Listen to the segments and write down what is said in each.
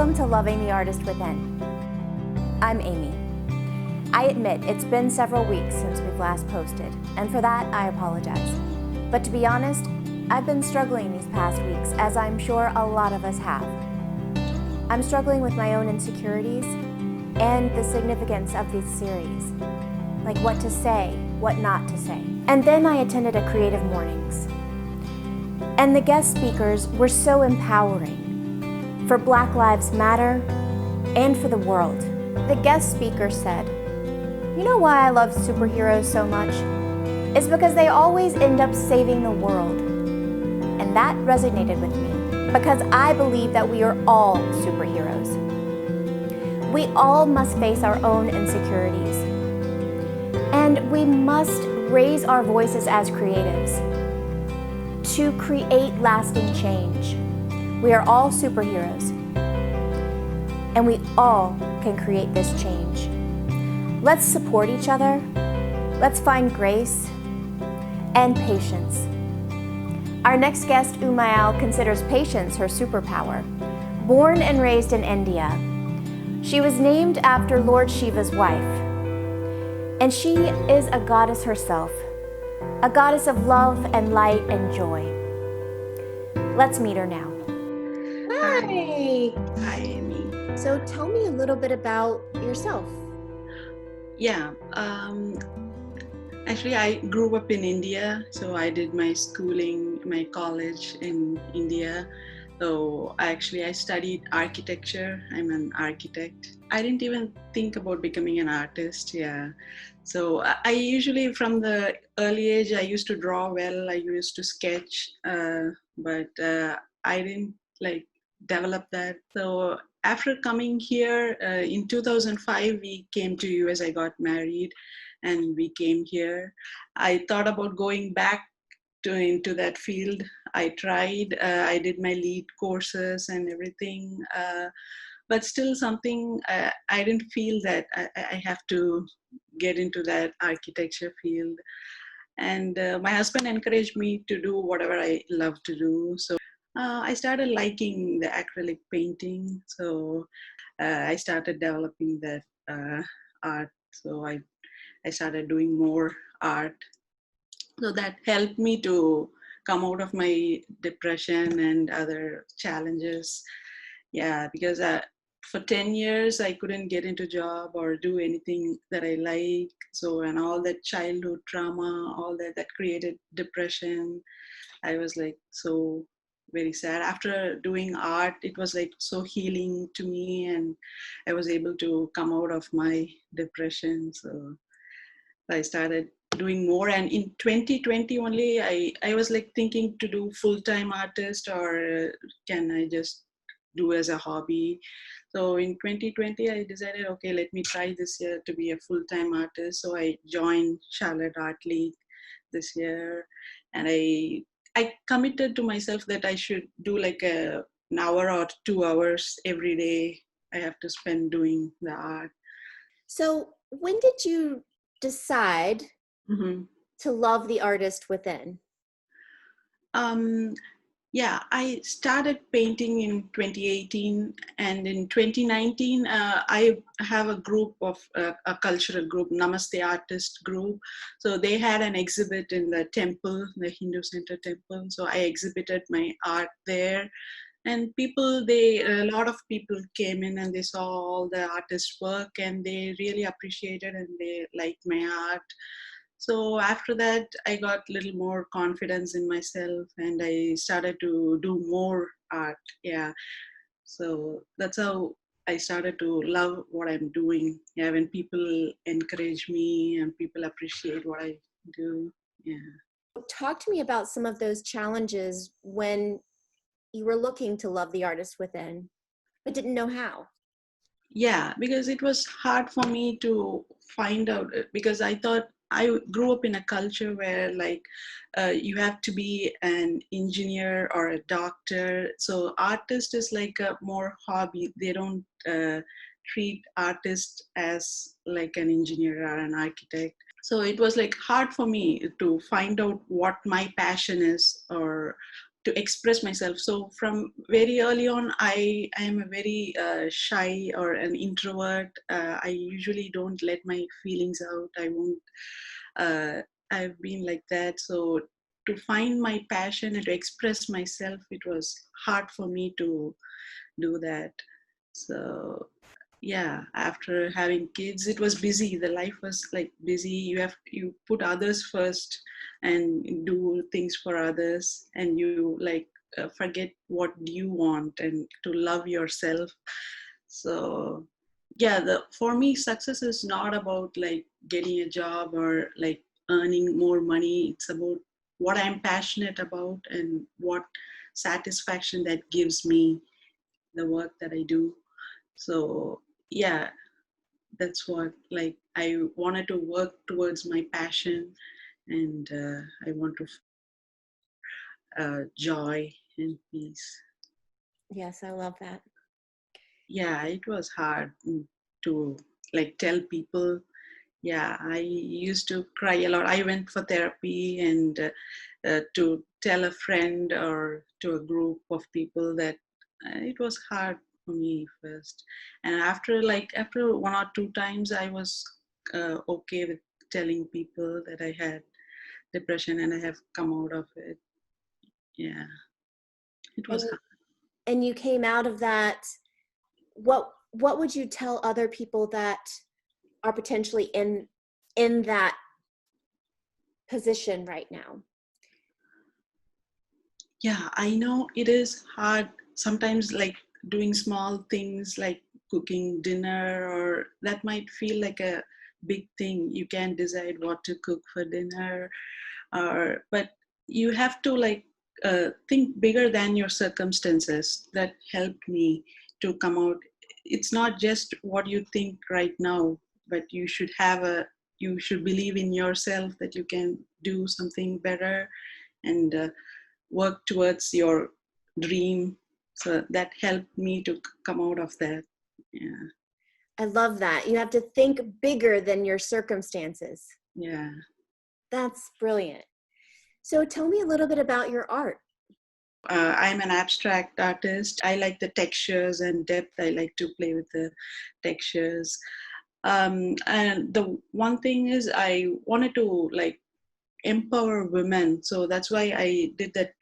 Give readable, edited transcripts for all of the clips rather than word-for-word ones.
Welcome to Loving the Artist Within. I'm Amy. I admit it's been several weeks since we've last posted, and for that I apologize. But to be honest, I've been struggling these past weeks, as I'm sure a lot of us have. I'm struggling with my own insecurities and the significance of this series, like what to say, what not to say. And then I attended a Creative Mornings, and the guest speakers were so empowering for Black Lives Matter and for the world. The guest speaker said, "You know why I love superheroes so much? It's because they always end up saving the world." And that resonated with me, because I believe that we are all superheroes. We all must face our own insecurities, and we must raise our voices as creatives to create lasting change. We are all superheroes, and we all can create this change. Let's support each other. Let's find grace and patience. Our next guest, Umayal, considers patience her superpower. Born and raised in India, she was named after Lord Shiva's wife, and she is a goddess herself, a goddess of love and light and joy. Let's meet her now. Hi. Hi, Amy. So tell me a little bit about yourself. Yeah, actually, I grew up in India, so I did my schooling, my college in India. So I studied architecture. I'm an architect. I didn't even think about becoming an artist. Yeah. So I usually, from the early age, I used to draw well. I used to sketch, but I didn't develop that. So after coming here in 2005, we came to US. I got married, and we came here. I thought about going back into that field. I tried. I did my lead courses and everything, but still something. I didn't feel that I have to get into that architecture field. And my husband encouraged me to do whatever I love to do. So I started liking the acrylic painting. So I started developing that art. So I started doing more art. So that helped me to come out of my depression and other challenges. Yeah, because for 10 years I couldn't get into job or do anything that I like. So, and all that childhood trauma, all that created depression. I was so very sad. After doing art, it was so healing to me, and I was able to come out of my depression. So I started doing more, and in 2020 only I was thinking to do full-time artist, or can I just do as a hobby. So in 2020 I decided, okay, let me try this year to be a full-time artist. So I joined Charlotte Art League this year, and I committed to myself that I should do an hour or 2 hours every day. I have to spend doing the art. So when did you decide to love the artist within? Yeah, I started painting in 2018, and in 2019, I have a group of a cultural group, Namaste Artist Group. So they had an exhibit in the temple, the Hindu Center temple. So I exhibited my art there, and a lot of people came in and they saw all the artists' work, and they really appreciated and they liked my art. So after that, I got a little more confidence in myself, and I started to do more art. Yeah. So that's how I started to love what I'm doing. Yeah. When people encourage me and people appreciate what I do. Yeah. Talk to me about some of those challenges when you were looking to love the artist within, but didn't know how. Yeah, because it was hard for me to find out, because I thought I grew up in a culture where you have to be an engineer or a doctor. So artist is like a more hobby. They don't treat artist as like an engineer or an architect. So it was hard for me to find out what my passion is, or to express myself. So from very early on, I am a very shy or an introvert. I usually don't let my feelings out. I won't. Uh, I've been like that. So to find my passion and to express myself, it was hard for me to do that. So yeah, after having kids, it was busy. The life was like busy. You put others first and do things for others, and you like forget what you want and to love yourself. So yeah, the for me success is not about like getting a job or like earning more money. It's about what I'm passionate about and what satisfaction that gives me, the work that I do. So yeah, that's what like I wanted to work towards my passion, and I want to joy and peace. Yes, I love that. Yeah, it was hard to like tell people. Yeah, I used to cry a lot. I went for therapy and to tell a friend or to a group of people that it was hard for me first. And after one or two times, I was okay with telling people that I had depression and I have come out of it. Yeah, it was And hard. and you came out of that. What would you tell other people that are potentially in that position right now? Yeah, I know it is hard sometimes, like doing small things like cooking dinner, or that might feel like a big thing. You can't decide what to cook for dinner, or but you have to like think bigger than your circumstances. That helped me to come out. It's not just what you think right now, but you should believe in yourself that you can do something better, and work towards your dream. So that helped me to come out of that. Yeah. I love that. You have to think bigger than your circumstances. Yeah. That's brilliant. So tell me a little bit about your art. I'm an abstract artist. I like the textures and depth. I like to play with the textures. And the one thing is, I wanted to like empower women, so that's why I did that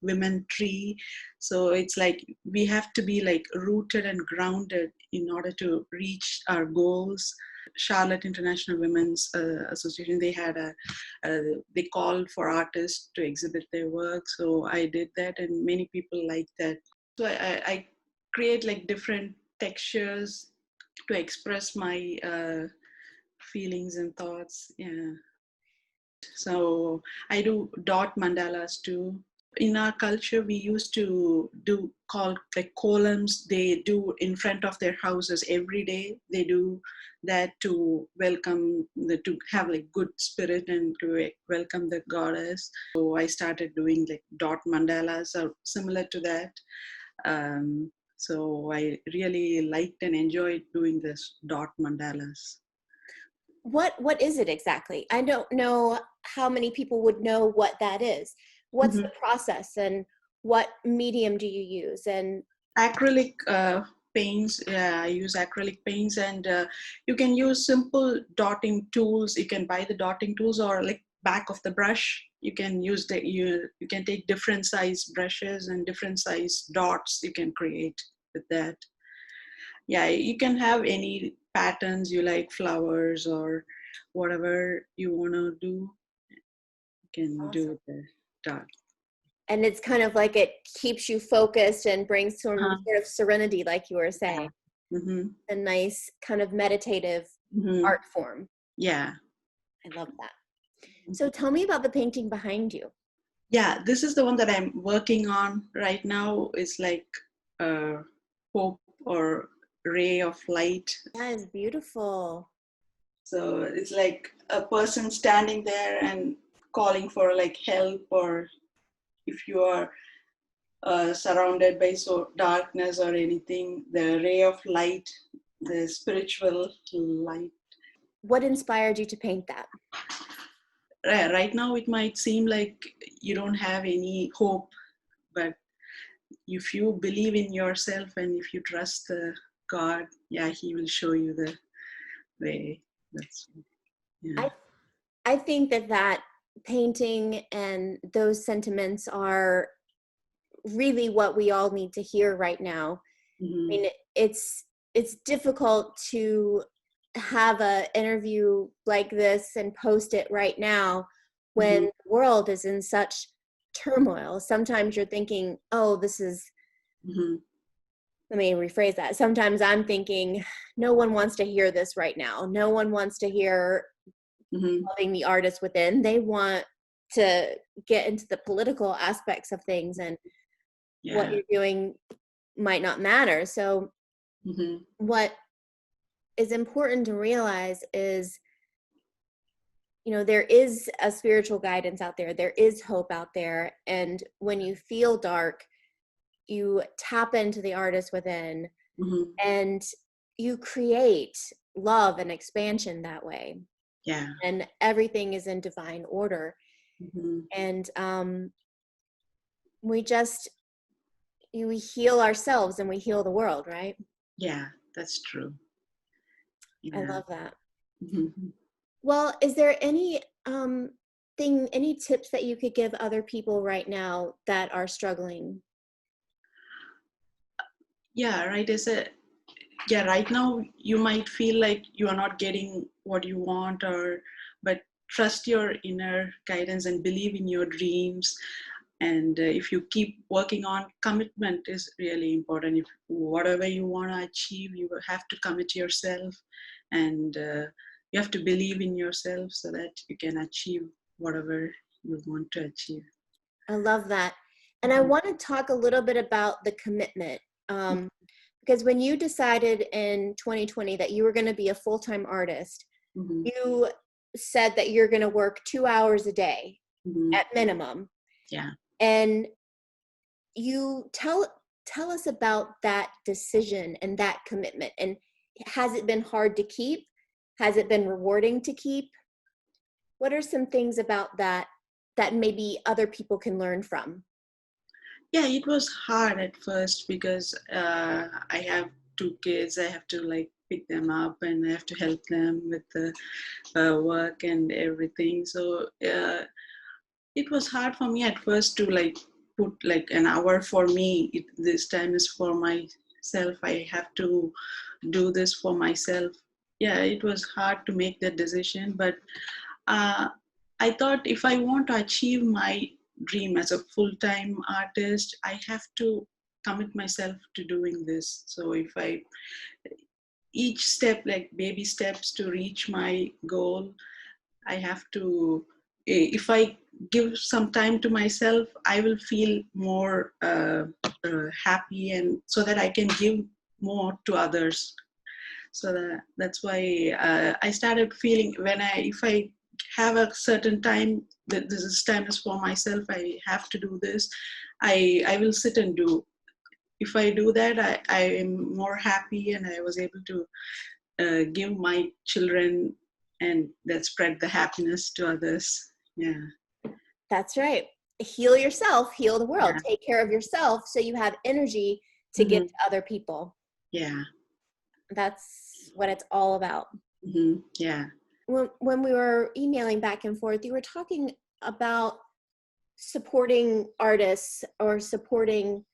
women tree. So it's like we have to be like rooted and grounded in order to reach our goals. Charlotte International Women's Association, they had they called for artists to exhibit their work, so I did that and many people like that. So I create like different textures to express my feelings and thoughts. Yeah. So I do dot mandalas too. In our culture, we used to do called like columns. They do in front of their houses every day. They do that to welcome to have like good spirit and to welcome the goddess. So I started doing like dot mandalas or similar to that. So I really liked and enjoyed doing this dot mandalas. What is it exactly? I don't know how many people would know what that is. What's Mhm. the process and what medium do you use? And Acrylic paints. Yeah, I use acrylic paints, and you can use simple dotting tools. You can buy the dotting tools or like back of the brush. You can use you can take different size brushes and different size dots you can create with that. Yeah, you can have any patterns you like, flowers or whatever you want to do, you can do awesome. with the dot. And it's kind of like it keeps you focused and brings some Uh-huh. sort of serenity, like you were Yeah. saying, Mm-hmm. a nice kind of meditative Mm-hmm. art form. Yeah. I love that. So tell me about the painting behind you. Yeah, this is the one that I'm working on right now. It's like a hope or ray of light. That is beautiful. So it's like a person standing there and calling for like help, or if you are surrounded by so darkness or anything, the ray of light, the spiritual light. What inspired you to paint that? Right now, it might seem like you don't have any hope But if you believe in yourself and if you trust the God, yeah, He will show you the way. That's yeah. I think that painting and those sentiments are really what we all need to hear right now. I mean, it's difficult to have an interview like this and post it right now when the world is in such turmoil. Sometimes you're thinking, oh, this is, let me rephrase that. Sometimes I'm thinking, no one wants to hear this right now. No one wants to hear loving the artist within. They want to get into the political aspects of things, and what you're doing might not matter. So what is important to realize is, you know, there is a spiritual guidance out there. There is hope out there. And when you feel dark, you tap into the artist within and you create love and expansion that way. Yeah. And everything is in divine order. And we heal ourselves and we heal the world, right? Yeah, that's true. Yeah. I love that. Well, is there any any tips that you could give other people right now that are struggling? Yeah, right. Right now you might feel like you are not getting what you want, but trust your inner guidance and believe in your dreams. And if you keep working on, commitment is really important. If whatever you want to achieve, you have to commit yourself, and you have to believe in yourself so that you can achieve whatever you want to achieve. I love that. And I want to talk a little bit about the commitment. Because when you decided in 2020 that you were going to be a full-time artist, you said that you're going to work 2 hours a day at minimum. Yeah. And you tell us about that decision and that commitment. And has it been hard to keep? Has it been rewarding to keep? What are some things about that maybe other people can learn from? Yeah, it was hard at first because I have 2 kids. I have to pick them up and I have to help them with the work and everything. So it was hard for me at first to put an hour for me. This time is for myself. I have to do this for myself. Yeah, it was hard to make that decision, but I thought if I want to achieve my dream as a full-time artist, I have to commit myself to doing this. So if each step, like baby steps to reach my goal, I have to, if I give some time to myself, I will feel more happy, and so that I can give more to others. So that's why I started feeling if I have a certain time that this time is for myself, I have to do this, I will sit and do. If I do that, I am more happy, and I was able to give my children, and that spread the happiness to others. Yeah. That's right. Heal yourself, heal the world. Yeah. Take care of yourself so you have energy to give to other people. Yeah. That's what it's all about. Yeah. When we were emailing back and forth, you were talking about supporting artists or supporting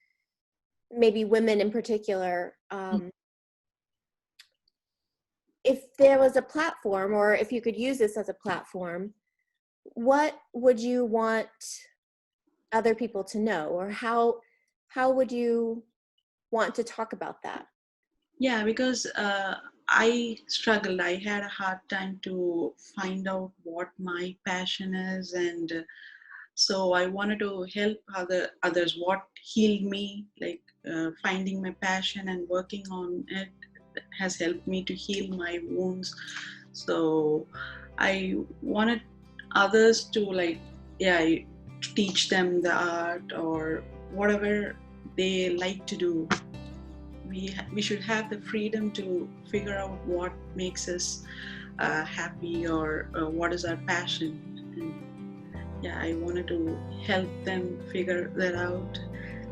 maybe women in particular. If there was a platform, or if you could use this as a platform, what would you want other people to know, or how would you want to talk about that? Yeah, because I struggled. I had a hard time to find out what my passion is, and so I wanted to help others. What healed me, finding my passion and working on it, has helped me to heal my wounds. So I wanted others to teach them the art or whatever they like to do. We should have the freedom to figure out what makes us happy, or what is our passion. And yeah, I wanted to help them figure that out.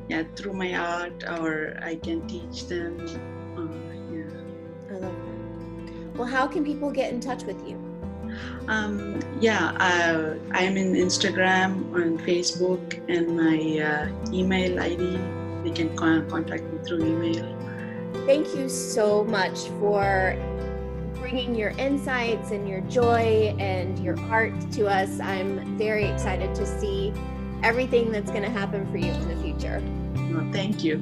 yeah, through my art, or I can teach them. I love that. Well, how can people get in touch with you? I'm in Instagram, on Facebook, and my email ID. They can contact me through email. Thank you so much for bringing your insights and your joy and your art to us. I'm very excited to see everything that's going to happen for you in the future. Well, thank you.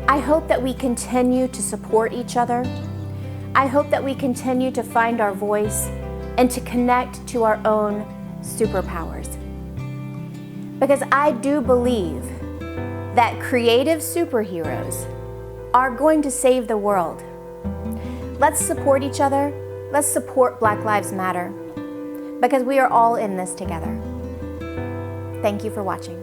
I hope that we continue to support each other. I hope that we continue to find our voice and to connect to our own superpowers. Because I do believe that creative superheroes are going to save the world. Let's support each other. Let's support Black Lives Matter, because we are all in this together. Thank you for watching.